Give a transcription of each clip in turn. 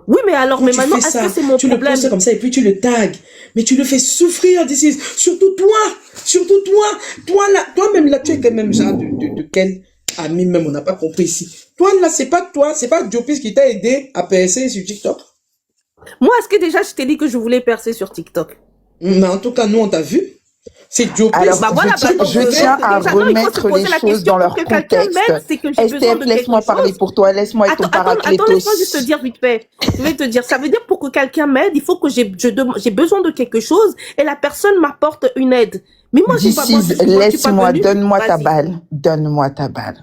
Oui, mais alors, Quand mais tu maintenant, fais est-ce que ça, c'est mon tu le postes problème? comme ça et puis tu le tags. Mais tu le fais souffrir d'ici. Surtout toi. Surtout toi. Toi là, toi-même là, tu es quand même genre de quel ami même, on n'a pas compris ici. Toi, c'est pas Jopis qui t'a aidé à percer sur TikTok. Moi, est-ce que déjà, je t'ai dit que je voulais percer sur TikTok? Mais en tout cas, nous, on t'a vu. C'est Jopis Alors, Bah voilà, bah donc, je tiens à déjà, non, il faut se remettre les poser la choses question dans pour leur que quelqu'un contexte. m'aide, c'est que j'ai besoin STF, de quelque laisse-moi parler chose. pour toi, laisse-moi être ton Attends, laisse-moi juste te paraclétos. dire vite fait. Je vais te dire, ça veut dire pour que quelqu'un m'aide, il faut que j'ai besoin de quelque chose et la personne m'apporte une aide. Mais moi, moi, This moi, je suis pas laisse-moi, venue. donne-moi ta Vas-y. balle, donne-moi ta balle.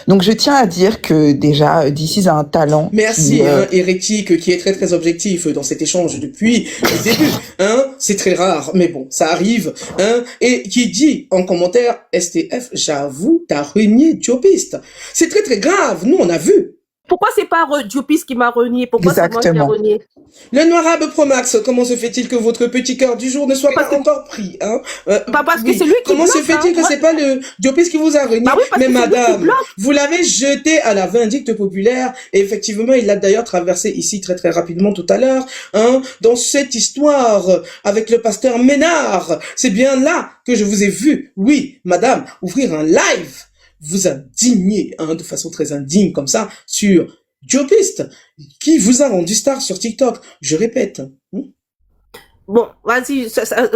Donc, je tiens à dire que déjà, This a un talent qui, Merci, hein, Hérétique, qui est très très objectif dans cet échange depuis le début. Hein, c'est très rare, mais bon, ça arrive. Hein, et qui dit en commentaire, STF, j'avoue, t'as renié Jopiste. C'est très très grave, nous on a vu. Pourquoi c'est pas Diopis qui m'a renié? Pourquoi c'est moi qui a exactement. renié? Le Noirabe Promax, comment se fait-il que votre petit cœur du jour ne soit Parce pas que, encore pris, hein? parce que Oui. c'est lui qui Comment se bloque, hein. fait-il que Moi, c'est pas le Diopis qui vous a renié? bah oui, parce Mais que c'est lui qui madame, bloque. vous l'avez jeté à la vindicte populaire, et effectivement, il l'a d'ailleurs traversé ici très très rapidement tout à l'heure, hein, dans cette histoire avec le pasteur Ménard. C'est bien là que je vous ai vu, oui, madame, ouvrir un live, vous indigner, hein, de façon très indigne comme ça, sur Jopiste, qui vous a rendu star sur TikTok. Je répète. Bon, vas-y,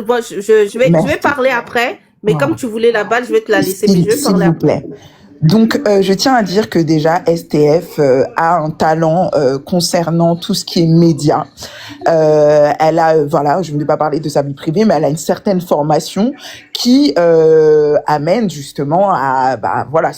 bon, je vais Merci. parler après, mais comme tu voulais la balle, je vais te la laisser, mais je vais S'il parler vous après. plaît. Donc, je tiens à dire que déjà, STF a un talent concernant tout ce qui est média. Elle a, voilà, je ne vais pas parler de sa vie privée, mais elle a une certaine formation qui amène justement à, bah, voilà,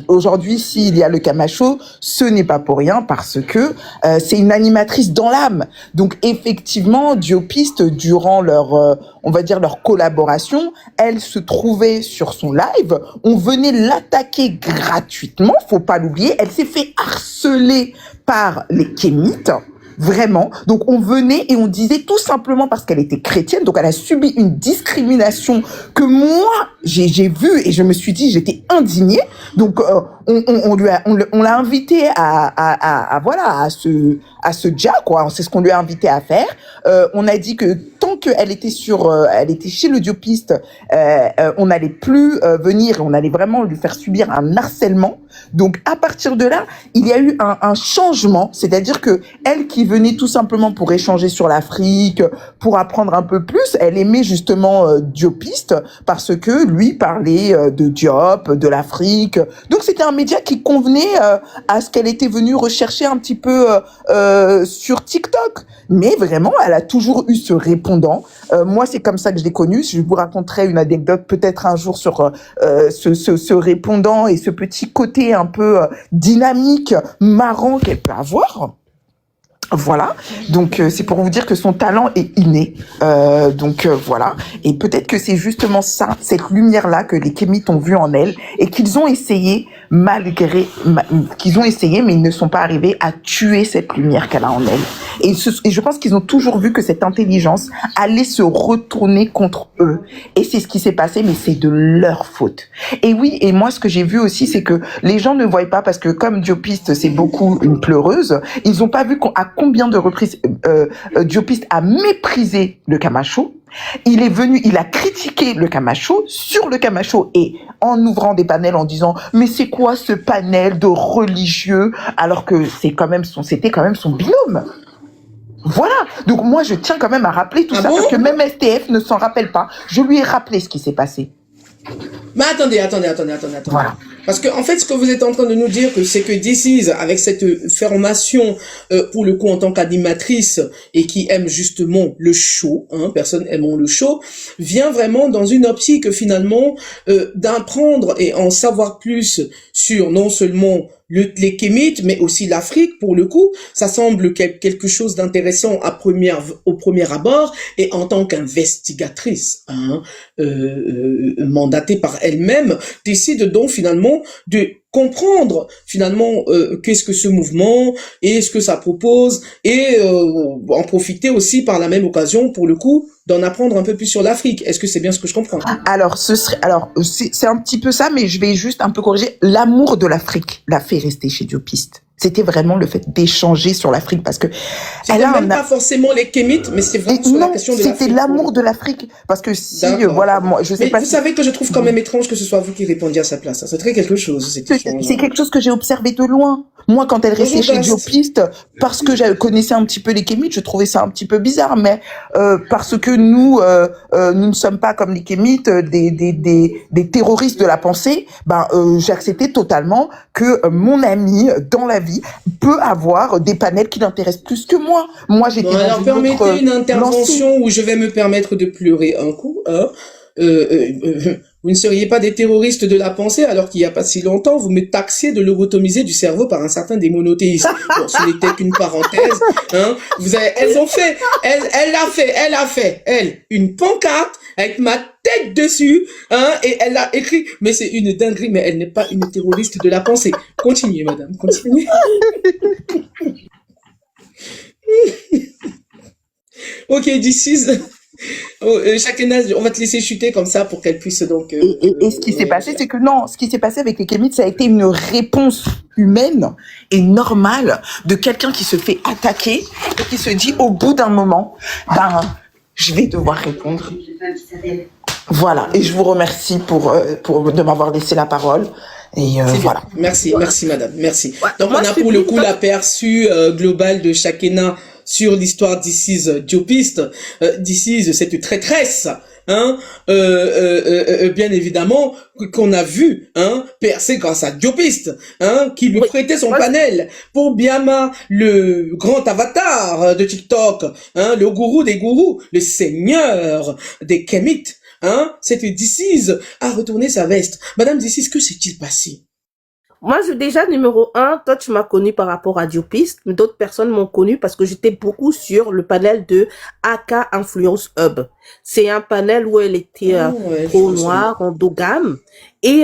aujourd'hui, s'il y a le Camacho, ce n'est pas pour rien parce que c'est une animatrice dans l'âme. Donc, effectivement, Diopiste, durant leur, on va dire leur collaboration, elle se trouvait sur son live, on venait l'attaquer gratuitement, faut pas l'oublier, elle s'est fait harceler par les kémites, vraiment. Donc on venait et on disait tout simplement parce qu'elle était chrétienne, donc elle a subi une discrimination que moi j'ai vue et je me suis dit, j'étais indignée. Donc on l'a invitée à voilà à ce dia quoi, c'est ce qu'on lui a invité à faire. On a dit que tant qu'elle était elle était chez le diopiste, on n'allait plus venir, on allait vraiment lui faire subir un harcèlement. Donc à partir de là, il y a eu un changement, c'est-à-dire que elle qui venait tout simplement pour échanger sur l'Afrique, pour apprendre un peu plus, elle aimait justement Diopiste parce que lui parlait de Diop, de l'Afrique. Donc c'était un média qui convenait à ce qu'elle était venue rechercher un petit peu sur TikTok. Mais vraiment, elle a toujours eu ce répondant. Moi, c'est comme ça que je l'ai connue. Je vous raconterai une anecdote peut-être un jour sur ce répondant et ce petit côté un peu dynamique, marrant qu'elle peut avoir. Voilà, donc c'est pour vous dire que son talent est inné. Voilà, et peut-être que c'est justement ça, cette lumière-là que les kémites ont vue en elle et qu'ils ont essayé qu'ils ont essayé, mais ils ne sont pas arrivés à tuer cette lumière qu'elle a en elle. Et je pense qu'ils ont toujours vu que cette intelligence allait se retourner contre eux. Et c'est ce qui s'est passé, mais c'est de leur faute. Et oui, et moi, ce que j'ai vu aussi, c'est que les gens ne voient pas, parce que comme Diopiste, c'est beaucoup une pleureuse, ils n'ont pas vu à combien de reprises Diopiste a méprisé le Camacho. Il est venu, il a critiqué le Camacho sur le Camacho et en ouvrant des panels en disant mais c'est quoi ce panel de religieux alors que c'était quand même son binôme. Voilà. Donc moi je tiens quand même à rappeler tout ça parce que même STF ne s'en rappelle pas. Je lui ai rappelé ce qui s'est passé. Mais attendez. Voilà. Parce que en fait, ce que vous êtes en train de nous dire, c'est que This Is, avec cette formation pour le coup en tant qu'animatrice et qui aime justement le show, hein, personne aimant le show, vient vraiment dans une optique finalement d'apprendre et en savoir plus sur non seulement les kémites, mais aussi l'Afrique, pour le coup, ça semble quelque chose d'intéressant au premier abord, et en tant qu'investigatrice, hein, mandatée par elle-même, décide donc finalement de comprendre finalement qu'est-ce que ce mouvement et ce que ça propose et en profiter aussi par la même occasion pour le coup d'en apprendre un peu plus sur l'Afrique. Est-ce que c'est bien ce que je comprends? Alors c'est un petit peu ça, mais je vais juste un peu corriger. L'amour de l'Afrique l'a fait rester chez Diopiste. C'était vraiment le fait d'échanger sur l'Afrique parce que elle C'était a même pas forcément les Kémites, mais c'est vraiment sur la non, question de c'était l'Afrique. l'amour de l'Afrique parce que si D'accord. voilà, moi je sais Mais pas vous si savez que je trouve quand même étrange que ce soit vous qui répondiez à sa place. Ça très quelque chose, cet échange. c'est quelque chose que j'ai observé de loin. Moi, quand elle restait Bonjour, chez Bast. Diopiste, parce que je connaissais un petit peu les Kémites, je trouvais ça un petit peu bizarre, mais parce que nous ne sommes pas comme les Kémites, des terroristes de la pensée, j'ai accepté totalement que mon ami dans la vie peut avoir des panels qui l'intéressent plus que moi. Moi, j'étais Bon, dans alors une permettez autre une lancée. intervention où je vais me permettre de pleurer un coup. Hein. Vous ne seriez pas des terroristes de la pensée alors qu'il n'y a pas si longtemps, vous me taxiez de lobotomiser du cerveau par un certain démonothéisme. Bon, ce n'était qu'une parenthèse. Hein. Elles ont fait, elle a fait, une pancarte avec ma tête dessus, hein, et elle a écrit, mais c'est une dinguerie, mais elle n'est pas une terroriste de la pensée. Continuez, madame, continuez. Ok, d'ici, Chacun, on va te laisser chuter comme ça pour qu'elle puisse donc. Et ce qui s'est passé, c'est que non, ce qui s'est passé avec les Kémites, ça a été une réponse humaine et normale de quelqu'un qui se fait attaquer et qui se dit au bout d'un moment, je vais devoir répondre. Voilà. Et je vous remercie de m'avoir laissé la parole. Et voilà. Merci, madame, merci. Ouais, Donc moi, on a pour le coup l'aperçu global de Chakena sur l'histoire d'Isis Diopiste. D'Isis, cette traîtresse, hein, bien évidemment, qu'on a vu, hein, percer grâce à Diopiste, hein, qui lui prêtait son panel. Pour Biama, le grand avatar de TikTok, hein, le gourou des gourous, le seigneur des Kémites. Hein, cette Dicis a retourné sa veste. Madame Dicis, que s'est-il passé? Moi, déjà, numéro 1, toi, tu m'as connu par rapport à Diopiste. D'autres personnes m'ont connu parce que j'étais beaucoup sur le panel de AK Influence Hub. C'est un panel où elle était trop noire, endogame, et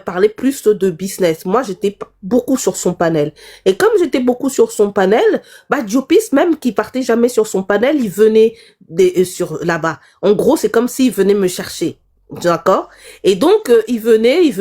parlait plus de business. Moi, j'étais beaucoup sur son panel. Et comme j'étais beaucoup sur son panel, Diopiste, même qui partait jamais sur son panel, il venait sur là-bas. En gros, c'est comme s'il venait me chercher. D'accord? Et donc, il venait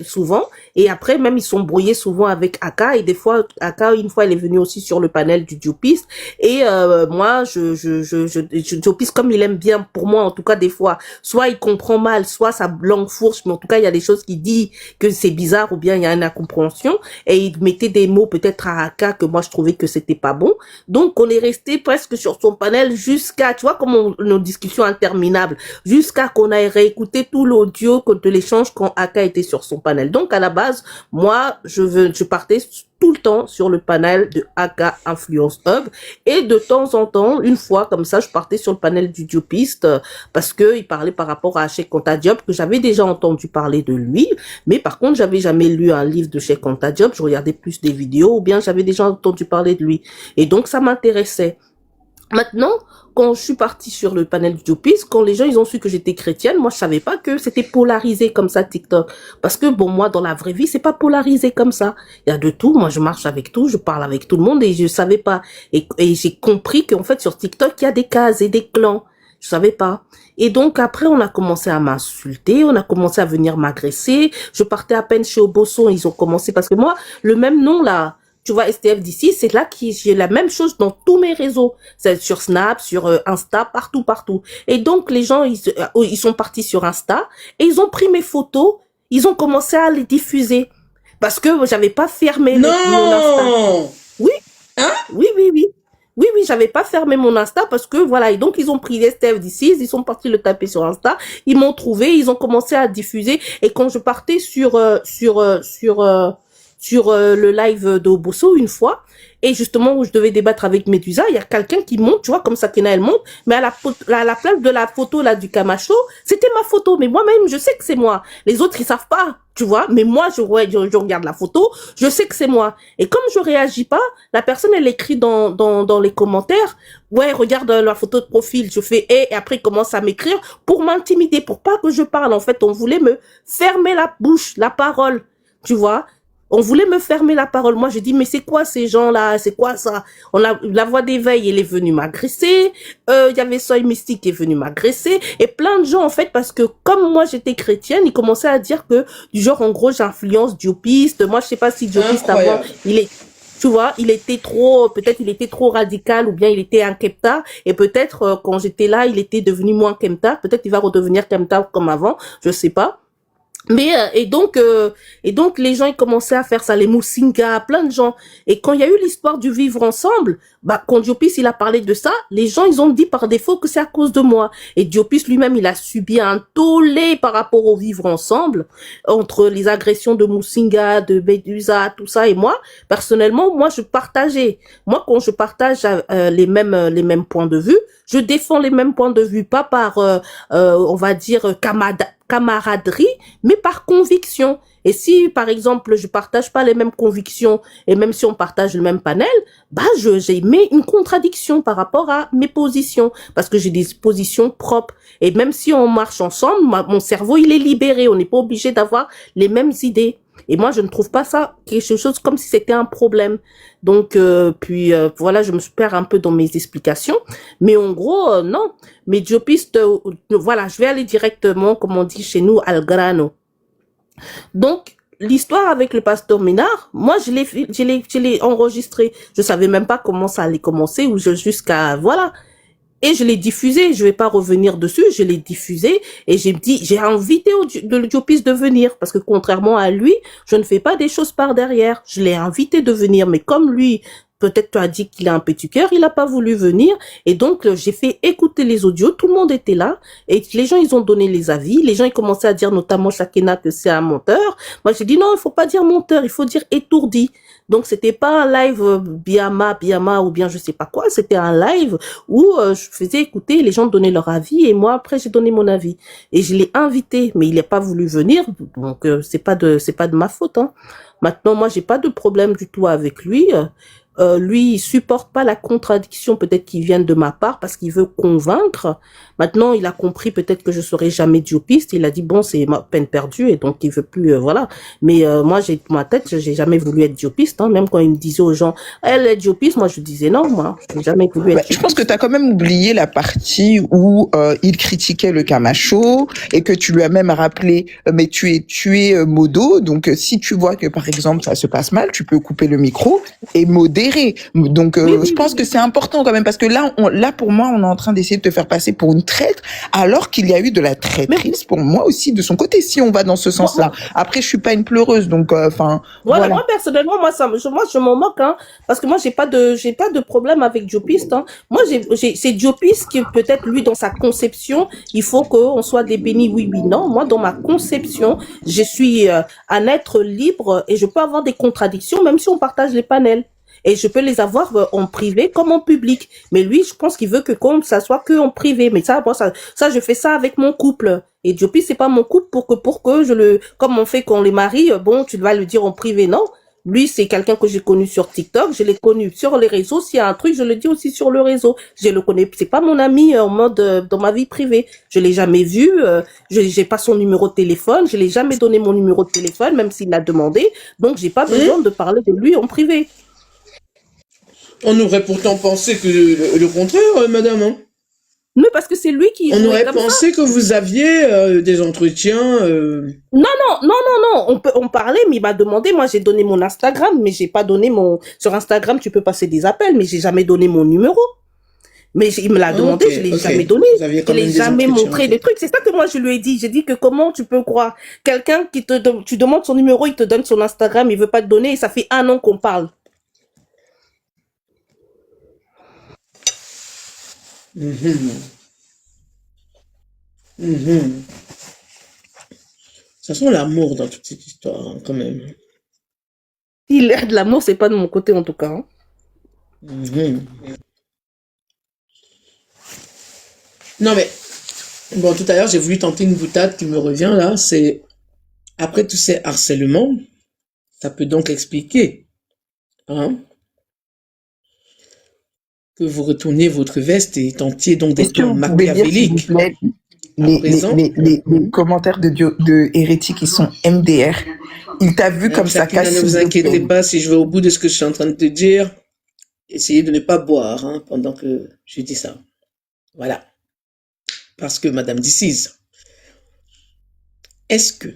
souvent. Et après, même, ils sont brouillés souvent avec Aka. Et des fois, Aka, une fois, elle est venue aussi sur le panel du Diopiste. Et moi, Diopiste, comme il aime bien, pour moi, en tout cas, des fois, soit il comprend mal, soit sa langue fourche, mais en tout cas, il y a des choses qui disent que c'est bizarre ou bien il y a une incompréhension. Et il mettait des mots peut-être à Aka que moi, je trouvais que c'était pas bon. Donc, on est resté presque sur son panel jusqu'à, tu vois, comme nos discussions interminables, jusqu'à qu'on a réécouté tout l'audio de l'échange quand Aka était sur son panel. Donc, à la base, moi, je partais tout le temps sur le panel de Aka Influence Hub et de temps en temps, une fois comme ça, je partais sur le panel du Diopiste parce que il parlait par rapport à Cheikh Anta Diop, que j'avais déjà entendu parler de lui, mais par contre, j'avais jamais lu un livre de Cheikh Anta Diop, je regardais plus des vidéos ou bien j'avais déjà entendu parler de lui. Et donc, ça m'intéressait. Maintenant, quand je suis partie sur le panel du Diopiste, quand les gens ils ont su que j'étais chrétienne, moi je savais pas que c'était polarisé comme ça TikTok. Parce que bon, moi dans la vraie vie, c'est pas polarisé comme ça. Il y a de tout, moi je marche avec tout, je parle avec tout le monde et je savais pas. Et j'ai compris qu'en fait sur TikTok, il y a des cases et des clans. Je savais pas. Et donc après, on a commencé à m'insulter, on a commencé à venir m'agresser. Je partais à peine chez Obosso, ils ont commencé parce que moi, le même nom là, tu vois, STF d'ici, c'est là que j'ai la même chose dans tous mes réseaux. C'est sur Snap, sur Insta, partout. Et donc, les gens, ils sont partis sur Insta et ils ont pris mes photos, ils ont commencé à les diffuser. Parce que j'avais pas fermé mon Insta. Oui. Hein? Oui. Oui, j'avais pas fermé mon Insta parce que voilà, et donc ils ont pris STF d'ici, ils sont partis le taper sur Insta, ils m'ont trouvé, ils ont commencé à diffuser et quand je partais sur le live d'Obosso une fois, et justement où je devais débattre avec Medusa, il y a quelqu'un qui monte, tu vois, comme Sakina elle monte, mais à la place de la photo là du Camacho, c'était ma photo, mais moi-même je sais que c'est moi. Les autres ils savent pas, tu vois, mais moi je regarde la photo, je sais que c'est moi. Et comme je réagis pas, la personne elle écrit dans les commentaires, ouais regarde la photo de profil, je fais et après il commence à m'écrire pour m'intimider, pour pas que je parle. En fait on voulait me fermer la bouche, la parole, tu vois. On voulait me fermer la parole. Moi, j'ai dit, mais c'est quoi ces gens-là? C'est quoi ça? La voix d'éveil, elle est venue m'agresser. Il y avait Soy Mystique qui est venu m'agresser. Et plein de gens, en fait, parce que comme moi, j'étais chrétienne, ils commençaient à dire que, du genre, en gros, j'influence Diopiste. Moi, je sais pas si Diopiste avant, Incroyable. tu vois, peut-être il était trop radical ou bien il était un Kemta. Et peut-être, quand j'étais là, il était devenu moins Kemta. Peut-être il va redevenir Kemta comme avant. Je sais pas. Mais et donc les gens ils commençaient à faire ça, les Musinga, plein de gens. Et quand il y a eu l'histoire du vivre ensemble, bah quand Diopis il a parlé de ça, les gens ils ont dit par défaut que c'est à cause de moi. Et Diopis lui-même il a subi un tollé par rapport au vivre ensemble entre les agressions de Musinga, de Medusa, tout ça et moi. Personnellement, moi je partageais. Moi quand je partage les mêmes points de vue, je défends les mêmes points de vue, pas par on va dire camaraderie, mais par conviction. Et si, par exemple, je partage pas les mêmes convictions, et même si on partage le même panel, bah, j'ai mis une contradiction par rapport à mes positions, parce que j'ai des positions propres. Et même si on marche ensemble, mon cerveau, il est libéré. On n'est pas obligé d'avoir les mêmes idées. Et moi, je ne trouve pas ça quelque chose comme si c'était un problème. Donc, voilà, je me perds un peu dans mes explications. Mais en gros, non. Mais Diopiste, voilà, je vais aller directement, comme on dit chez nous, al grano. Donc, l'histoire avec le pasteur Ménard, moi, je l'ai enregistré. Je savais même pas comment ça allait commencer ou jusqu'à, voilà. Et je l'ai diffusé, je vais pas revenir dessus, je l'ai diffusé et j'ai invité le Diopiste de venir parce que contrairement à lui, je ne fais pas des choses par derrière. Je l'ai invité de venir, mais comme lui, peut-être tu as dit qu'il a un petit cœur, il a pas voulu venir et donc j'ai fait écouter les audios, tout le monde était là et les gens ils ont donné les avis, les gens ils commençaient à dire notamment Shakena que c'est un menteur. Moi j'ai dit non, il faut pas dire menteur, il faut dire étourdi. Donc c'était pas un live Biama ou bien je sais pas quoi, c'était un live où je faisais écouter, les gens donnaient leur avis et moi après j'ai donné mon avis et je l'ai invité mais il n'a pas voulu venir donc c'est pas de ma faute hein. Maintenant moi j'ai pas de problème du tout avec lui. Lui, il supporte pas la contradiction peut-être qui vient de ma part parce qu'il veut convaincre. Maintenant, il a compris peut-être que je serai jamais diopiste. Il a dit bon, c'est ma peine perdue et donc il veut plus voilà. Mais moi, j'ai ma tête, j'ai jamais voulu être diopiste. Hein. Même quand il me disait aux gens, elle est diopiste, moi je disais non, moi, j'ai jamais voulu être. Je pense que tu as quand même oublié la partie où il critiquait le Camacho et que tu lui as même rappelé, mais tu es modo, donc si tu vois que par exemple ça se passe mal, tu peux couper le micro et modérer. Donc je pense que c'est important quand même parce que là pour moi on est en train d'essayer de te faire passer pour une traître alors qu'il y a eu de la traîtrise pour moi aussi de son côté si on va dans ce sens-là. Après je suis pas une pleureuse donc voilà. Moi personnellement moi je m'en moque hein parce que moi j'ai pas de problème avec Diopiste hein. Moi c'est Diopiste qui peut-être lui dans sa conception il faut qu'on soit des bénis oui non. Moi dans ma conception je suis un être libre et je peux avoir des contradictions même si on partage les panels. Et je peux les avoir en privé comme en public. Mais lui, je pense qu'il veut que comme ça soit que en privé. Mais ça, bon, ça, je fais ça avec mon couple. Et Diopi, c'est pas mon couple pour que comme on fait quand on les marie, bon, tu vas le dire en privé, non. Lui, c'est quelqu'un que j'ai connu sur TikTok, je l'ai connu sur les réseaux. S'il y a un truc, je le dis aussi sur le réseau. Je le connais, c'est pas mon ami en mode dans ma vie privée. Je l'ai jamais vu, j'ai pas son numéro de téléphone, je l'ai jamais donné mon numéro de téléphone, même s'il l'a demandé. Donc, j'ai pas besoin de parler de lui en privé. On aurait pourtant pensé que le contraire, madame. Hein. Mais parce que c'est lui qui... On aurait pensé que vous aviez des entretiens... Non. On parlait, mais il m'a demandé. Moi, j'ai donné mon Instagram, mais j'ai pas donné mon... Sur Instagram, tu peux passer des appels, mais j'ai jamais donné mon numéro. Mais il me l'a demandé, je l'ai jamais donné. Je l'ai jamais montré des trucs. C'est ça que moi, je lui ai dit. J'ai dit que comment tu peux croire quelqu'un qui tu demandes son numéro, il te donne son Instagram, il veut pas te donner, et ça fait 1 an qu'on parle. Ça sent l'amour dans toute cette histoire, hein, quand même. Il a de l'amour, c'est pas de mon côté en tout cas. Hein. Non mais, bon, tout à l'heure, j'ai voulu tenter une boutade qui me revient là, c'est, après tous ces harcèlements, ça peut donc expliquer, hein, que vous retourniez votre veste et tentiez donc des plans machiavéliques. À présent, les commentaires de hérétiques, ils sont MDR. Il t'a vu comme ça, Shakina, ne casse vous inquiétez pas, si je vais au bout de ce que je suis en train de te dire, essayez de ne pas boire hein, pendant que je dis ça. Voilà. Parce que, Madame Dicise, est-ce que,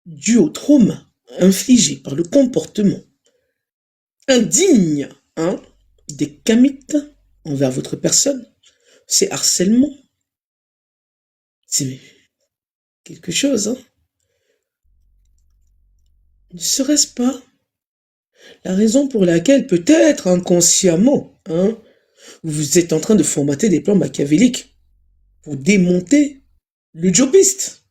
dû au trauma infligé par le comportement indigne hein, des Kamites envers votre personne, c'est harcèlement, c'est quelque chose, hein? Ne serait-ce pas la raison pour laquelle, peut-être inconsciemment, hein, vous êtes en train de formater des plans machiavéliques pour démonter le jobiste,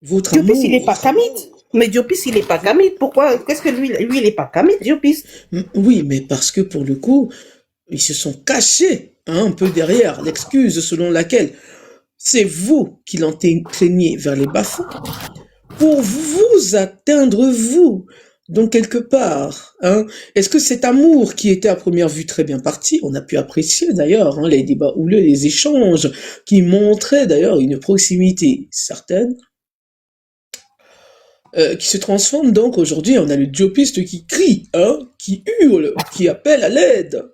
votre Diopis, il est pas amour. kamite. Mais Diopis, il est pas kamite. Pourquoi? Qu'est-ce que lui, il est pas kamite, Diopis? Oui, mais parce que pour le coup, ils se sont cachés hein, un peu derrière l'excuse selon laquelle c'est vous qui l'entraîniez vers les bas-fonds pour vous atteindre vous. Donc quelque part, hein, est-ce que cet amour qui était à première vue très bien parti, on a pu apprécier d'ailleurs hein, les débats houleux, les échanges qui montraient d'ailleurs une proximité certaine, qui se transforme donc aujourd'hui, on a le diopiste qui crie, hein, qui hurle, qui appelle à l'aide.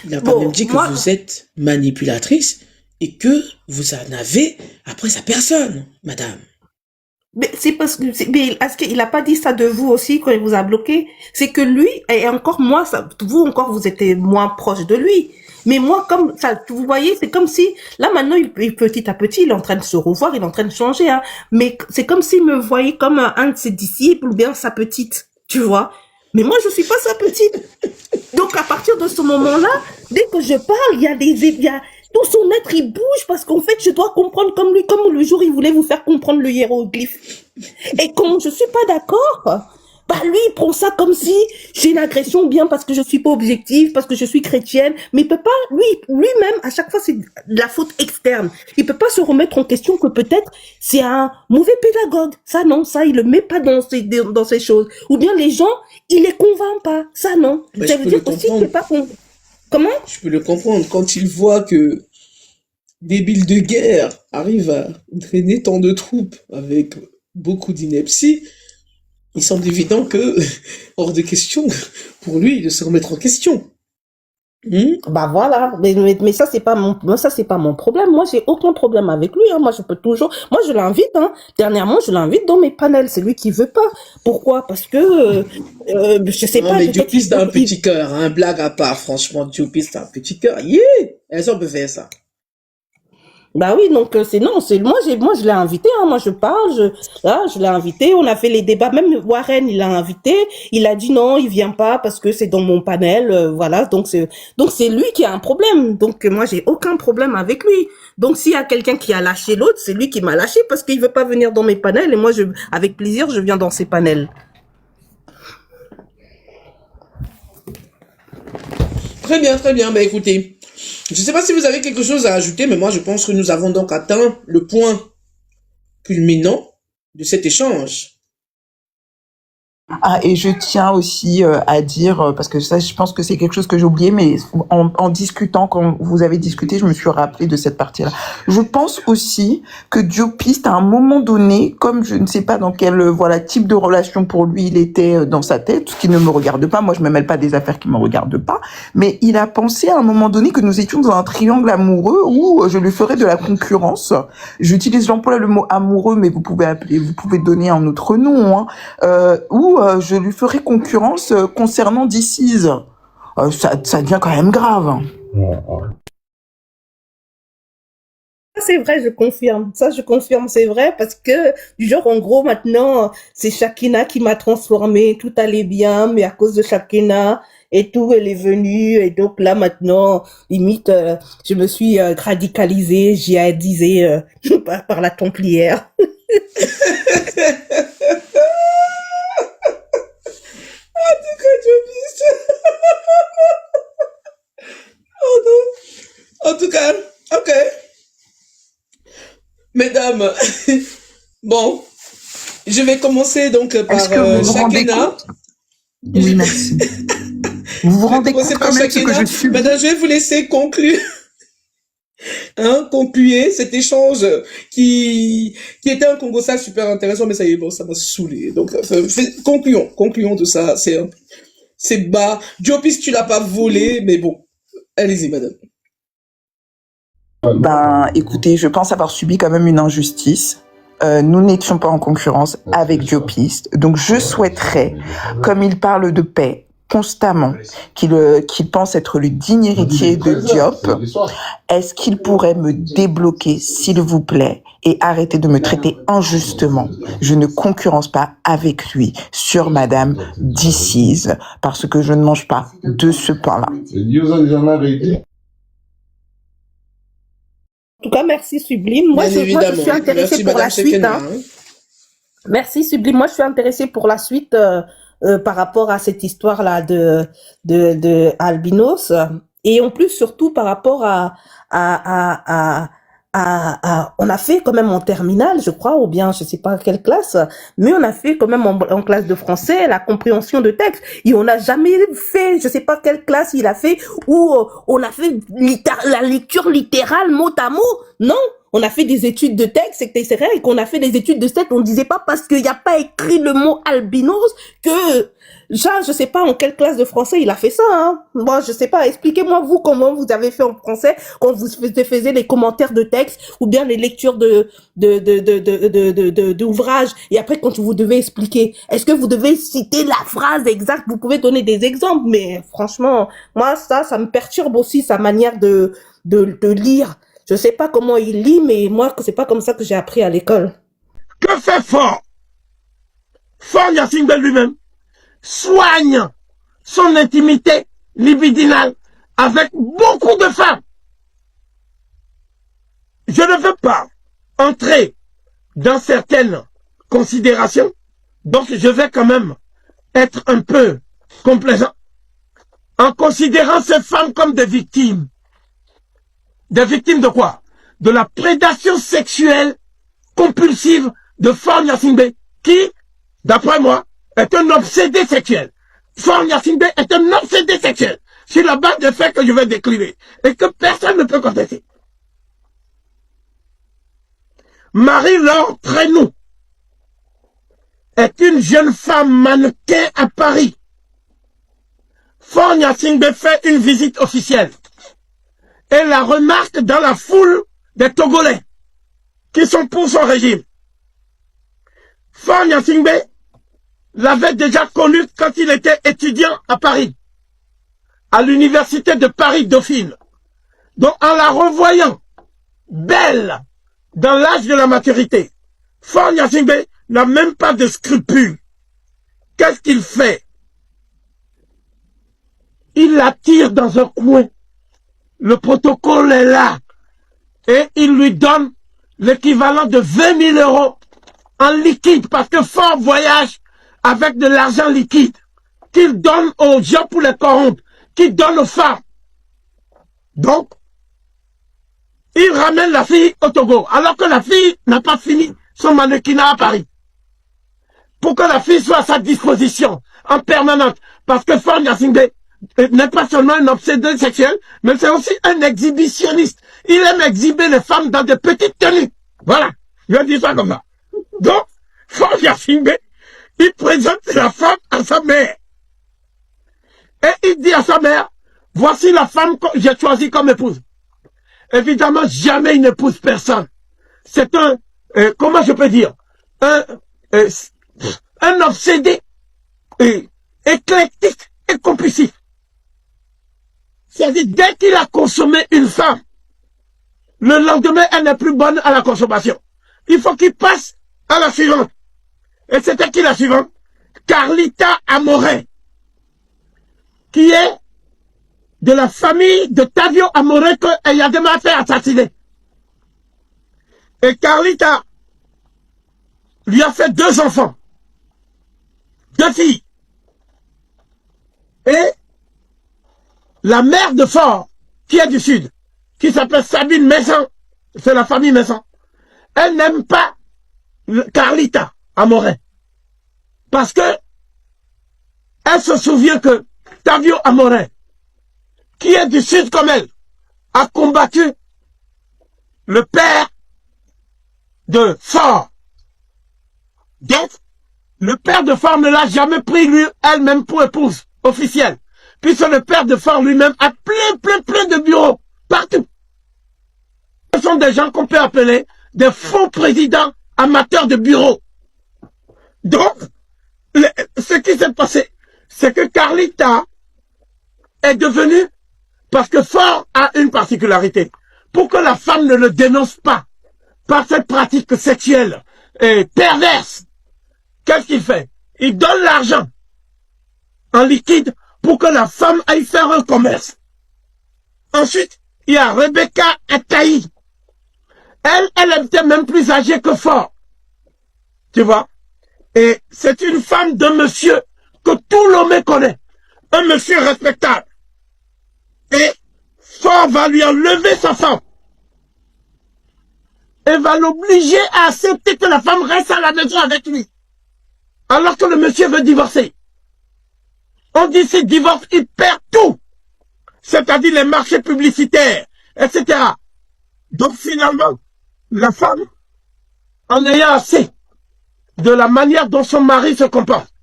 Il n'a pas même Bon, dit que moi, vous êtes manipulatrice et que vous en avez après sa personne, madame. mais c'est parce que, mais est-ce qu'il a pas dit ça de vous aussi quand il vous a bloqué? C'est que lui, et encore moi, ça, vous encore, vous étiez moins proche de lui. Mais moi, comme ça, vous voyez, c'est comme si, là maintenant, petit à petit, il est en train de se revoir, il est en train de changer, hein. Mais c'est comme s'il me voyait comme un de ses disciples ou bien sa petite, tu vois. Mais moi, je suis pas sa petite. Donc, à partir de ce moment-là, dès que je parle, il y a, tout son être, il bouge parce qu'en fait, je dois comprendre comme lui, comme le jour, il voulait vous faire comprendre le hiéroglyphe. Et quand je suis pas d'accord, bah, lui, il prend ça comme si j'ai une agression bien parce que je suis pas objective, parce que je suis chrétienne. Mais il peut pas, lui-même, à chaque fois, c'est de la faute externe. Il peut pas se remettre en question que peut-être c'est un mauvais pédagogue. Ça, non, ça, il le met pas dans ces choses. Ou bien les gens, il les convainc pas. Ça, non. Ben, Ça je veut peux le dire aussi qu'il comprendre. est pas comment? Je peux le comprendre. Quand il voit que des billes de guerre arrivent à drainer tant de troupes avec beaucoup d'ineptie, il semble évident que, hors de question, pour lui, de se remettre en question. Bah voilà, mais ça c'est pas mon problème. Moi j'ai aucun problème avec lui. Hein. Moi je peux toujours, moi je l'invite. Hein. Dernièrement je l'invite dans mes panels. C'est lui qui veut pas. Pourquoi? Parce que je sais Non, pas. mais Peut-être Diopiste a un petit cœur, hein, blague à part, franchement, Diopiste a un petit cœur. Yeah! Est-ce qu'on peut faire ça? Bah oui, donc c'est non, c'est moi je l'ai invité. Hein. Moi je parle, je l'ai invité. On a fait les débats. Même Warren il l'a invité. Il a dit non, il vient pas parce que c'est dans mon panel. Voilà, donc c'est lui qui a un problème. Donc moi j'ai aucun problème avec lui. Donc s'il y a quelqu'un qui a lâché l'autre, c'est lui qui m'a lâché parce qu'il veut pas venir dans mes panels et moi avec plaisir je viens dans ses panels. Très bien, très bien. Bah écoutez, je ne sais pas si vous avez quelque chose à ajouter, mais moi je pense que nous avons donc atteint le point culminant de cet échange. Ah, et je tiens aussi à dire, parce que ça, je pense que c'est quelque chose que j'ai oublié, mais en discutant, quand vous avez discuté, je me suis rappelé de cette partie-là. Je pense aussi que Diopiste, à un moment donné, comme je ne sais pas dans quel voilà type de relation pour lui il était dans sa tête, ce qui ne me regarde pas, moi je me mêle pas des affaires qui me regardent pas, mais il a pensé à un moment donné que nous étions dans un triangle amoureux où je lui ferais de la concurrence. J'utilise, j'emploie le mot amoureux, mais vous pouvez donner un autre nom, hein, où je lui ferai concurrence concernant DC's. Ça devient quand même grave. C'est vrai, je confirme. Ça, je confirme, c'est vrai, parce que, du genre, en gros, maintenant, c'est Shakina qui m'a transformée, tout allait bien, mais à cause de Shakina, et tout, elle est venue, et donc là, maintenant, limite, je me suis radicalisée, djihadisée par la Templière. Oh non. En tout cas, ok. Mesdames, bon, je vais commencer donc par Est-ce que vous vous rendez Shakina. compte? Oui, merci. Vous vous rendez Commencez compte par quand même ce que Shakina. je subis? Madame, je vais vous laisser conclure. Hein, concluez cet échange qui était un Congo-Sal super intéressant, mais ça y est, bon, ça m'a saoulé. Donc, concluons tout ça. C'est bas. Diopis, tu l'as pas volé, mais bon. Allez-y, madame. Ben, écoutez, je pense avoir subi quand même une injustice. Nous n'étions pas en concurrence avec Diopiste. Donc, je souhaiterais, comme il parle de paix constamment, qu'il pense être le digne héritier de Diop, est-ce qu'il pourrait me débloquer, s'il vous plaît, et arrêter de me traiter injustement? Je ne concurrence pas avec lui sur Madame Dicise, parce que je ne mange pas de ce pain-là. En tout cas, merci Sublime. Moi, Bien je évidemment. suis intéressée Merci, pour madame la suite. Shekina. Hein. Merci Sublime. Moi, je suis intéressée pour la suite par rapport à cette histoire-là de Albinos. Et en plus, surtout par rapport on a fait quand même en terminale, je crois, ou bien je sais pas quelle classe, mais on a fait quand même en classe de français la compréhension de texte. Et on n'a jamais fait, je sais pas quelle classe il a fait, où on a fait la lecture littérale mot à mot. Non, on a fait des études de texte, etc. Et qu'on a fait des études de texte, on disait pas parce qu'il n'y a pas écrit le mot albinos que je sais pas en quelle classe de français il a fait ça, hein. Moi, je sais pas. Expliquez-moi, vous, comment vous avez fait en français quand vous faisiez les commentaires de texte ou bien les lectures d'ouvrages. Et après, quand vous devez expliquer, est-ce que vous devez citer la phrase exacte? Vous pouvez donner des exemples, mais franchement, moi, ça me perturbe aussi sa manière de lire. Je sais pas comment il lit, mais moi, c'est pas comme ça que j'ai appris à l'école. Que fait Fort Gnassingbé lui-même soigne son intimité libidinale avec beaucoup de femmes. Je ne veux pas entrer dans certaines considérations, donc je vais quand même être un peu complaisant en considérant ces femmes comme des victimes. Des victimes de quoi? De la prédation sexuelle compulsive de Fort Gnassingbé, qui, d'après moi, est un obsédé sexuel. Fort Gnassingbé est un obsédé sexuel, sur la base des faits que je vais décrire, et que personne ne peut contester. Marie-Laure Trénou est une jeune femme mannequin à Paris. Fort Gnassingbé fait une visite officielle. Et la remarque dans la foule des Togolais qui sont pour son régime. Fort Gnassingbé l'avait déjà connu quand il était étudiant à Paris, à l'université de Paris-Dauphine. Donc en la revoyant belle dans l'âge de la maturité, Fort Gnassingbé n'a même pas de scrupules. Qu'est-ce qu'il fait? Il la tire dans un coin. Le protocole est là. Et il lui donne l'équivalent de 20 000 euros en liquide, parce que Fort voyage avec de l'argent liquide qu'il donne aux gens pour les corrompre, qu'il donne aux femmes. Donc, il ramène la fille au Togo, alors que la fille n'a pas fini son mannequinat à Paris. Pour que la fille soit à sa disposition en permanence, parce que Fort Gnassingbé n'est pas seulement un obsédé sexuel, mais c'est aussi un exhibitionniste. Il aime exhiber les femmes dans de petites tenues. Voilà, je vais dire ça comme ça. Donc, Fort Gnassingbé, il présente la femme à sa mère. Et il dit à sa mère, voici la femme que j'ai choisie comme épouse. Évidemment, jamais il n'épouse personne. C'est un, comment je peux dire, un obsédé éclectique et compulsif. C'est-à-dire, dès qu'il a consommé une femme, le lendemain, elle n'est plus bonne à la consommation. Il faut qu'il passe à la suivante. Et c'était qui la suivante? Carlita Amoré, qui est de la famille de Tavio Amoré que Eyadema a fait assassiner. Et Carlita lui a fait 2 enfants, 2 filles. Et la mère de Fort, qui est du Sud, qui s'appelle Sabine Messon, c'est la famille Messon, elle n'aime pas Carlita Amoré. Parce que elle se souvient que Octavio Amorin, qui est du Sud comme elle, a combattu le père de Faure. Donc, le père de Faure ne l'a jamais pris lui, elle-même pour épouse officielle. Puisque le père de Faure lui-même a plein de bureaux, partout. Ce sont des gens qu'on peut appeler des faux présidents amateurs de bureaux. Donc, ce qui s'est passé, c'est que Carlita est devenue, parce que Faure a une particularité, pour que la femme ne le dénonce pas par cette pratique sexuelle et perverse. Qu'est-ce qu'il fait? Il donne l'argent en liquide pour que la femme aille faire un commerce. Ensuite, il y a Rebecca Ataï. Elle était même plus âgée que Faure. Tu vois? Et c'est une femme d'un monsieur que tout l'homme connaît. Un monsieur respectable. Et Faure va lui enlever sa femme. Et va l'obliger à accepter que la femme reste à la maison avec lui. Alors que le monsieur veut divorcer. On dit s'il divorce, il perd tout. C'est-à-dire les marchés publicitaires, etc. Donc finalement, la femme, en ayant assez de la manière dont son mari se comporte,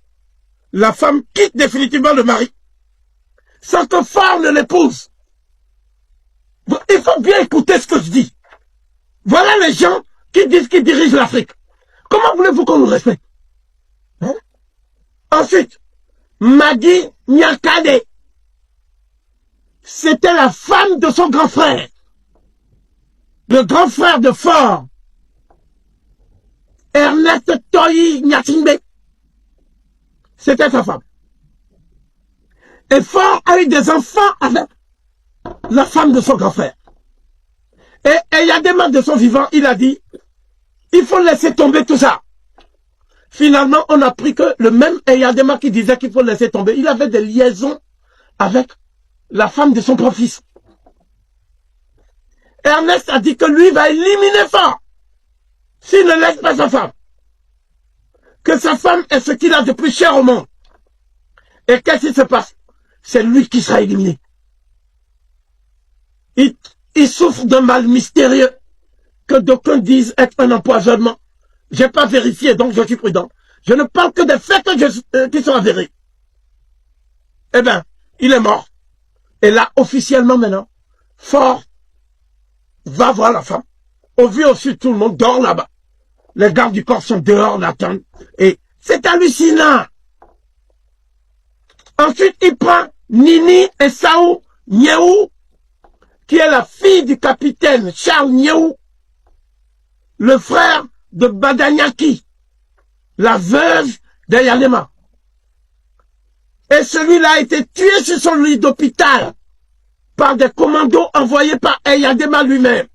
la femme quitte définitivement le mari, sans que Faure ne l'épouse. Il faut bien écouter ce que je dis. Voilà les gens qui disent qu'ils dirigent l'Afrique. Comment voulez-vous qu'on nous respecte? Hein? Ensuite, Maggie Nyakade, c'était la femme de son grand frère. Le grand frère de Faure, Ernest Toyi Nyasingbe, c'était sa femme. Et Faure a eu des enfants avec la femme de son grand frère. Et il y a des membres de son vivant, il a dit, il faut laisser tomber tout ça. Finalement, on a appris que le même Eyadema qui disait qu'il faut laisser tomber, il avait des liaisons avec la femme de son propre-fils. Ernest a dit que lui va éliminer Faure s'il ne laisse pas sa femme. Que sa femme est ce qu'il a de plus cher au monde. Et qu'est-ce qui se passe? C'est lui qui sera éliminé. Il souffre d'un mal mystérieux que d'aucuns disent être un empoisonnement. Je n'ai pas vérifié, donc je suis prudent. Je ne parle que des faits qui sont avérés. Eh bien, il est mort. Et là, officiellement maintenant, Faure va voir la femme. Au vu au sud, tout le monde dort là-bas. Les gardes du corps sont dehors, l'attendent. Et c'est hallucinant. Ensuite, il prend Nini Esau Nyehou, qui est la fille du capitaine Charles Nyehou, le frère de Badanyaki, la veuve d'Eyadema. Et celui-là a été tué sur son lit d'hôpital par des commandos envoyés par Eyadema lui-même.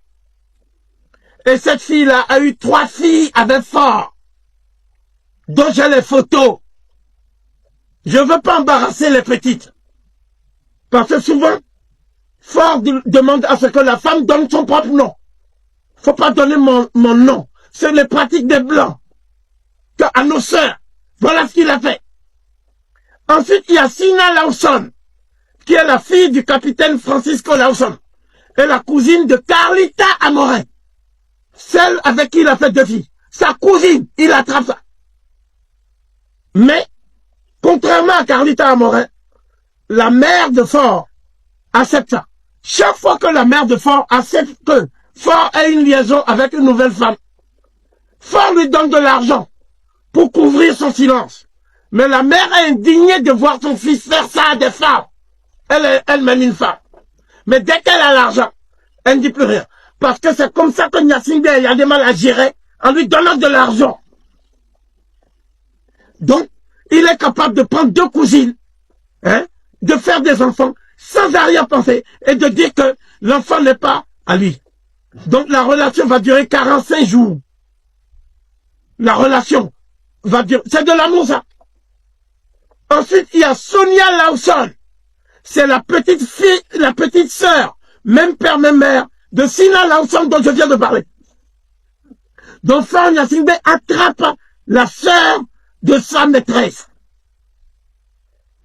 Et cette fille-là a eu 3 filles avec Faure, dont j'ai les photos. Je ne veux pas embarrasser les petites. Parce que souvent, Faure demande à ce que la femme donne son propre nom. Faut pas donner mon nom. C'est les pratiques des Blancs. À nos sœurs. Voilà ce qu'il a fait. Ensuite, il y a Sina Lawson, qui est la fille du capitaine Francisco Lawson, et la cousine de Carlita Amorin, celle avec qui il a fait 2 filles. Sa cousine, il attrape ça. Mais, contrairement à Carlita Amorin, la mère de Faure accepte ça. Chaque fois que la mère de Faure accepte que Faure ait une liaison avec une nouvelle femme, Faure lui donne de l'argent pour couvrir son silence. Mais la mère est indignée de voir son fils faire ça à des femmes. Elle est elle-même une femme. Mais dès qu'elle a l'argent, elle ne dit plus rien. Parce que c'est comme ça que Nyasingbe a des mal à gérer en lui donnant de l'argent. Donc, il est capable de prendre 2 cousines, de faire des enfants sans arrière-pensée et de dire que l'enfant n'est pas à lui. Donc la relation va durer 45 jours. La relation va durer... C'est de l'amour, ça. Ensuite, il y a Sonia Lawson. C'est la petite fille, la petite sœur, même père, même mère, de Sina Lawson dont je viens de parler. Donc Faure Nyasingbe attrape la sœur de sa maîtresse.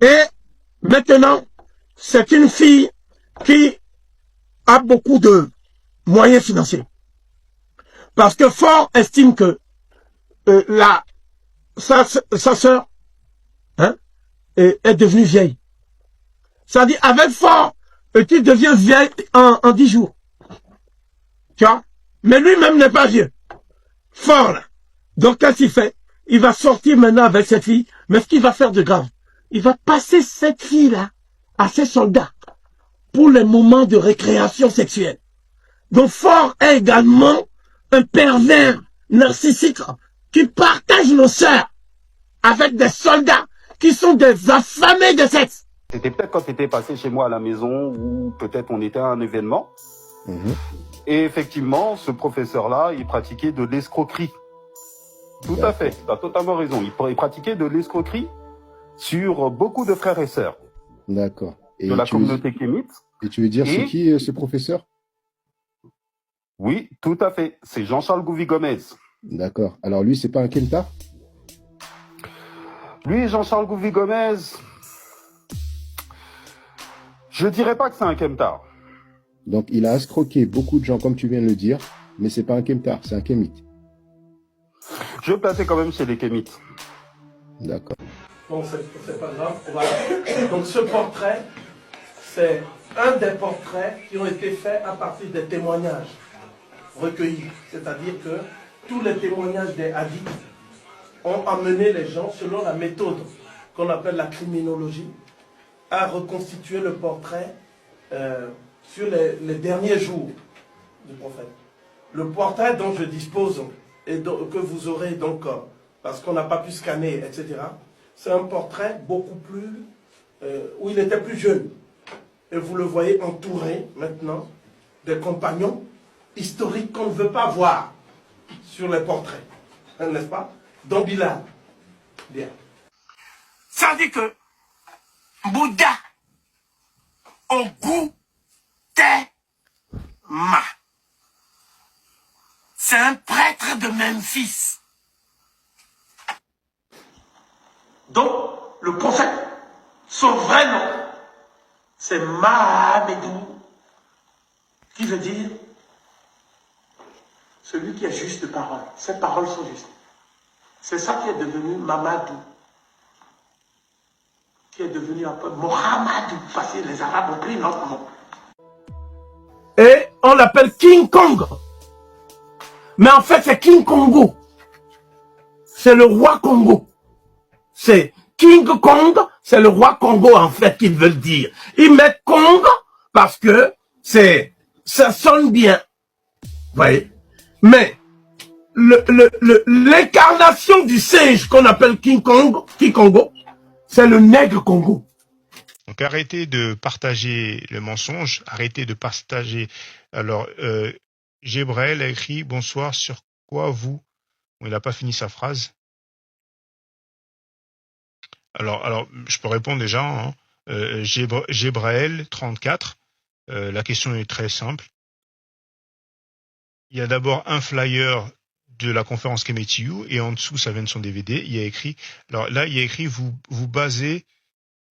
Et Maintenant, c'est une fille qui a beaucoup de moyens financiers. Parce que Ford estime que sa sœur hein, est devenue vieille. Ça dit, avec Ford, tu deviens vieille en 10 jours. Tu vois? Mais lui-même n'est pas vieux. Fort, là. Donc, qu'est-ce qu'il fait? Il va sortir maintenant avec cette fille. Mais ce qu'il va faire de grave, il va passer cette fille-là à ses soldats pour les moments de récréation sexuelle. Donc, Fort est également un pervers narcissique qui partage nos sœurs avec des soldats qui sont des affamés de sexe. C'était peut-être quand tu étais passé chez moi à la maison ou peut-être on était à un événement. Et effectivement, ce professeur-là, il pratiquait de l'escroquerie. Tout à fait, tu as totalement raison. Il pratiquait de l'escroquerie sur beaucoup de frères et sœurs. D'accord. De la communauté kémite. Et tu veux dire, c'est qui ce professeur? Oui, tout à fait. C'est Jean-Charles Gouvi-Gomez. D'accord. Alors lui, c'est pas un Kemtar? Lui, Jean-Charles Gouvi-Gomez, je dirais pas que c'est un Kemtar. Donc il a escroqué beaucoup de gens, comme tu viens de le dire, mais c'est pas un Kemtar, c'est un Kémite. Je vais placer quand même chez les Kémites. D'accord. Bon, c'est pas grave. Donc ce portrait, c'est un des portraits qui ont été faits à partir des témoignages recueillis. C'est-à-dire que tous les témoignages des hadiths ont amené les gens, selon la méthode qu'on appelle la criminologie, à reconstituer le portrait sur les derniers jours du prophète. Le portrait dont je dispose et que vous aurez donc, parce qu'on n'a pas pu scanner, etc., c'est un portrait beaucoup plus, où il était plus jeune. Et vous le voyez entouré maintenant des compagnons historiques qu'on ne veut pas voir sur les portraits. N'est-ce pas? Dont Bilal. Bien. Ça dit que Bouddha, au goût Ma. C'est un prêtre de Memphis. Donc, le prophète, son vrai nom, c'est Mahamedou, qui veut dire celui qui est juste de parole. Ses paroles sont justes. C'est ça qui est devenu Mamadou, qui est devenu un peu Mohamedou, parce que les Arabes ont pris notre nom. Et on l'appelle King Kong. Mais en fait, c'est King Congo. C'est le roi Congo. C'est King Kong, c'est le roi Congo en fait qu'ils veulent dire. Ils mettent Kong parce que ça sonne bien. Vous voyez? Mais l'incarnation du singe qu'on appelle King Congo, c'est le nègre Congo. Donc arrêtez de partager le mensonge, arrêtez de partager. Alors, Gébrel a écrit « Bonsoir, sur quoi vous ?» Bon, il n'a pas fini sa phrase. Alors, je peux répondre déjà. Hein. Gébrael, 34. La question est très simple. Il y a d'abord un flyer de la conférence Kemetiu et en dessous, ça vient de son DVD. Il y a écrit. Alors là, il y a écrit vous basez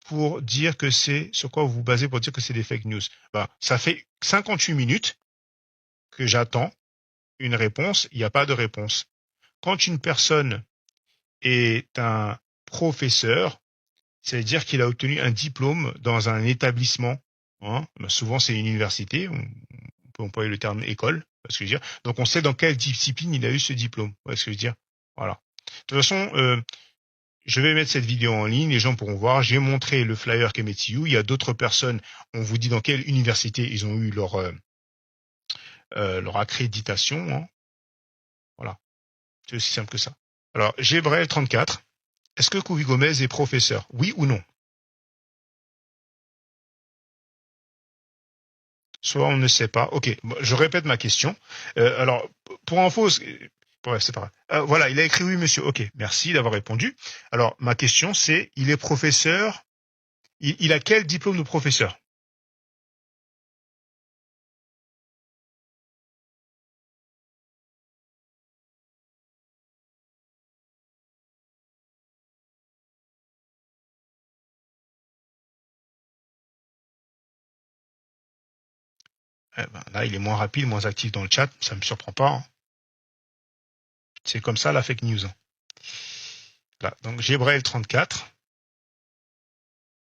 pour dire que c'est sur quoi vous vous basez pour dire que c'est des fake news. Bah, ça fait 58 minutes que j'attends une réponse. Il n'y a pas de réponse. Quand une personne est un professeur, c'est-à-dire qu'il a obtenu un diplôme dans un établissement. Hein, bah souvent, c'est une université. On peut employer le terme école. Ce que je veux dire. Donc, on sait dans quelle discipline il a eu ce diplôme. Vous voyez ce que je veux dire. Voilà. De toute façon, je vais mettre cette vidéo en ligne. Les gens pourront voir. J'ai montré le flyer Kemetiu. Il y a d'autres personnes. On vous dit dans quelle université ils ont eu leur accréditation. Hein. Voilà. C'est aussi simple que ça. Alors, Gébrel 34. Est-ce que Gouvi-Gomez est professeur? Oui ou non? Soit on ne sait pas. Ok, bon, je répète ma question. Alors, pour info, bref, c'est pas grave. Voilà, il a écrit oui, monsieur. Ok, merci d'avoir répondu. Alors, ma question, c'est, il est professeur. Il a quel diplôme de professeur? Eh ben, là, il est moins rapide, moins actif dans le chat. Ça me surprend pas. Hein. C'est comme ça la fake news. Hein. Là, donc, Gébraël34.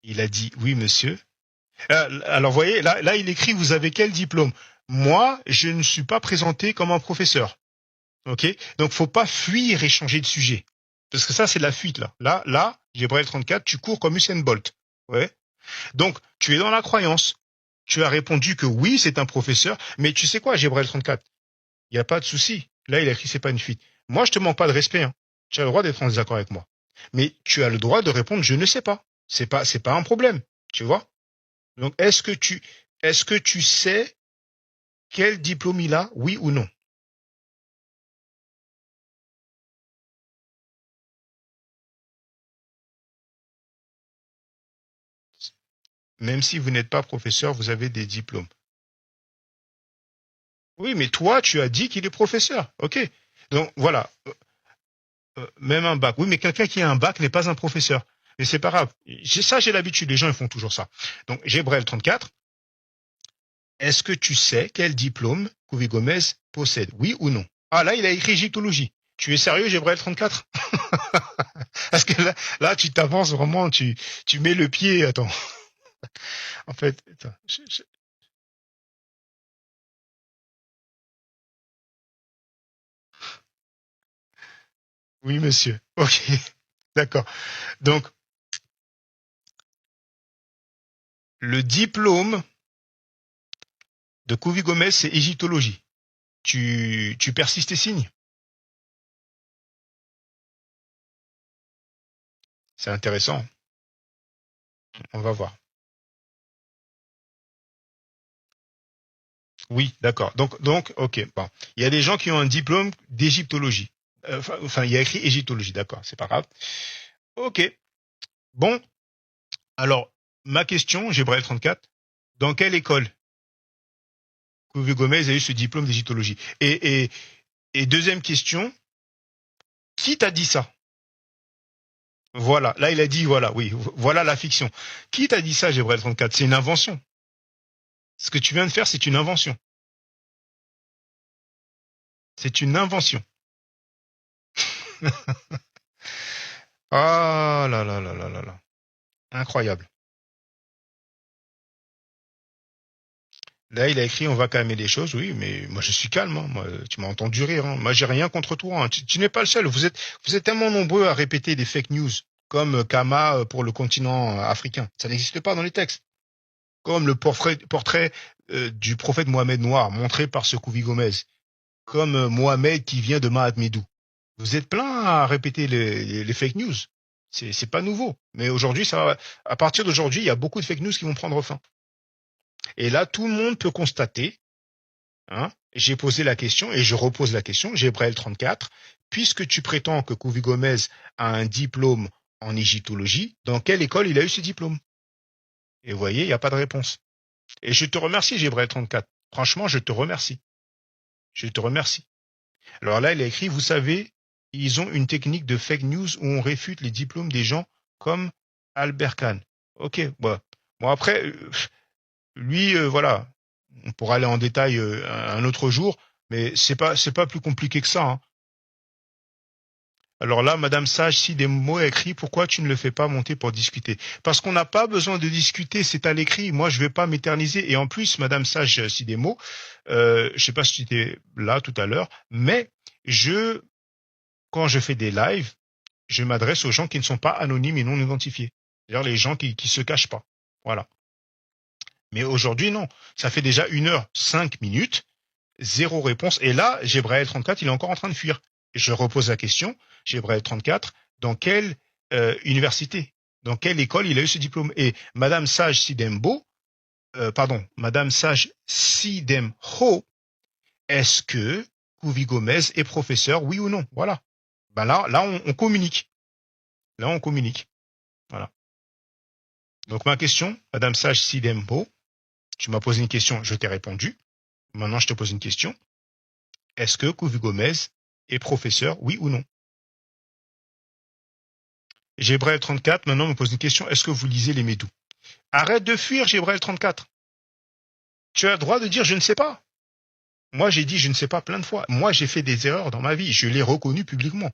Il a dit oui, monsieur. Alors, vous voyez, là, il écrit vous avez quel diplôme? Moi, je ne suis pas présenté comme un professeur. Ok? Donc, faut pas fuir et changer de sujet. Parce que ça, c'est de la fuite, là. Là, Gébraël34, tu cours comme Usain Bolt. Ouais. Donc, tu es dans la croyance. Tu as répondu que oui, c'est un professeur. Mais tu sais quoi, Gébraël34? Il n'y a pas de souci. Là, il a écrit c'est pas une fuite. Moi, je te manque pas de respect. Hein. Tu as le droit d'être en désaccord avec moi. Mais tu as le droit de répondre je ne sais pas. C'est pas un problème. Tu vois? Donc, est-ce que tu sais quel diplôme il a, oui ou non? Même si vous n'êtes pas professeur, vous avez des diplômes. Oui, mais toi, tu as dit qu'il est professeur. OK. Donc, voilà. Même un bac. Oui, mais quelqu'un qui a un bac n'est pas un professeur. Mais c'est pas grave. J'ai l'habitude. Les gens, ils font toujours ça. Donc, Gébrel34. Est-ce que tu sais quel diplôme Couvi Gomez possède? Oui ou non? Ah, là, il a écrit égyptologie. Tu es sérieux, Gébrel34? Parce que là, tu t'avances vraiment, tu mets le pied. Attends. En fait, attends, oui, monsieur. OK. D'accord. Donc, le diplôme de Couvi Gomez, c'est égyptologie. Tu persistes et signes? C'est intéressant. On va voir. Oui, d'accord. Donc, ok. Bon. Il y a des gens qui ont un diplôme d'égyptologie. Enfin, il y a écrit égyptologie, d'accord, c'est pas grave. Ok. Bon. Alors, ma question, Gébrel34, dans quelle école Couvi Gomez a eu ce diplôme d'égyptologie? Et deuxième question, qui t'a dit ça? Voilà. Là, il a dit, voilà, oui, voilà la fiction. Qui t'a dit ça, Gébrel34? C'est une invention. Ce que tu viens de faire, c'est une invention. C'est une invention. Ah là là là là là là. Incroyable. Là, il a écrit on va calmer les choses. Oui, mais moi je suis calme. Hein. Moi, tu m'as entendu rire. Hein. Moi, j'ai rien contre toi. Hein. Tu n'es pas le seul. Vous êtes tellement nombreux à répéter des fake news, comme Kama pour le continent africain. Ça n'existe pas dans les textes. Comme le portrait du prophète Mohamed noir montré par ce Couvi Gomez. Comme Mohamed qui vient de Mahatmedou. Vous êtes plein à répéter les fake news. C'est pas nouveau. Mais aujourd'hui, à partir d'aujourd'hui, il y a beaucoup de fake news qui vont prendre fin. Et là, tout le monde peut constater, hein, j'ai posé la question et je repose la question, Gébrel34, puisque tu prétends que Couvi Gomez a un diplôme en égyptologie, dans quelle école il a eu ce diplôme? Et vous voyez, il n'y a pas de réponse. Et je te remercie, Gébrel34. Franchement, je te remercie. Je te remercie. Alors là, il a écrit, vous savez, ils ont une technique de fake news où on réfute les diplômes des gens comme Albert Kahn. Ok, bon. Bon après, lui, voilà, on pourra aller en détail un autre jour, mais c'est pas plus compliqué que ça. Hein. Alors là, Madame Sage, si des mots écrits, pourquoi tu ne le fais pas monter pour discuter? Parce qu'on n'a pas besoin de discuter, c'est à l'écrit. Moi, je vais pas m'éterniser. Et en plus, Madame Sage, si des mots, je sais pas si tu étais là tout à l'heure, mais quand je fais des lives, je m'adresse aux gens qui ne sont pas anonymes et non identifiés. C'est-à-dire les gens qui se cachent pas. Voilà. Mais aujourd'hui, non. Ça fait déjà 1h05, zéro réponse. Et là, Gébrel34, il est encore en train de fuir. Et je repose la question, Gébrel34, dans quelle université, dans quelle école il a eu ce diplôme? Et Madame Sage Madame Sage Sidemho, est-ce que Couvi Gomez est professeur, oui ou non? Voilà. Ben là, on communique. Là, on communique. Voilà. Donc ma question, Madame Sage Sidemho, tu m'as posé une question, je t'ai répondu. Maintenant, je te pose une question. Est-ce que Couvi Gomez est professeur, oui ou non? Gébrel34, maintenant, me pose une question. Est-ce que vous lisez les Médous? Arrête de fuir, Gébrel34. Tu as le droit de dire je ne sais pas. Moi, j'ai dit je ne sais pas plein de fois. Moi, j'ai fait des erreurs dans ma vie. Je l'ai reconnu publiquement.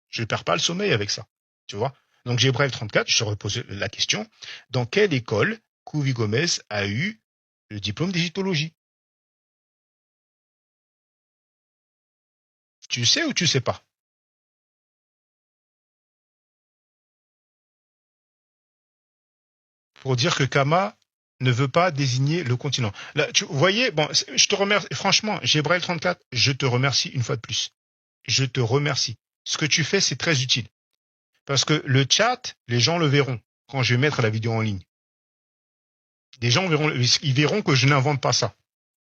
Je ne perds pas le sommeil avec ça. Tu vois? Donc, j'ai Brave 34, je te repose la question. Dans quelle école Couvi Gomez a eu le diplôme d'égyptologie? Tu sais ou tu sais pas? Pour dire que Kama ne veut pas désigner le continent. Là, vous voyez, bon, je te remercie, franchement, j'ai Brave 34, je te remercie une fois de plus. Je te remercie. Ce que tu fais, c'est très utile. Parce que le chat, les gens le verront quand je vais mettre la vidéo en ligne. Les gens verront, ils verront que je n'invente pas ça.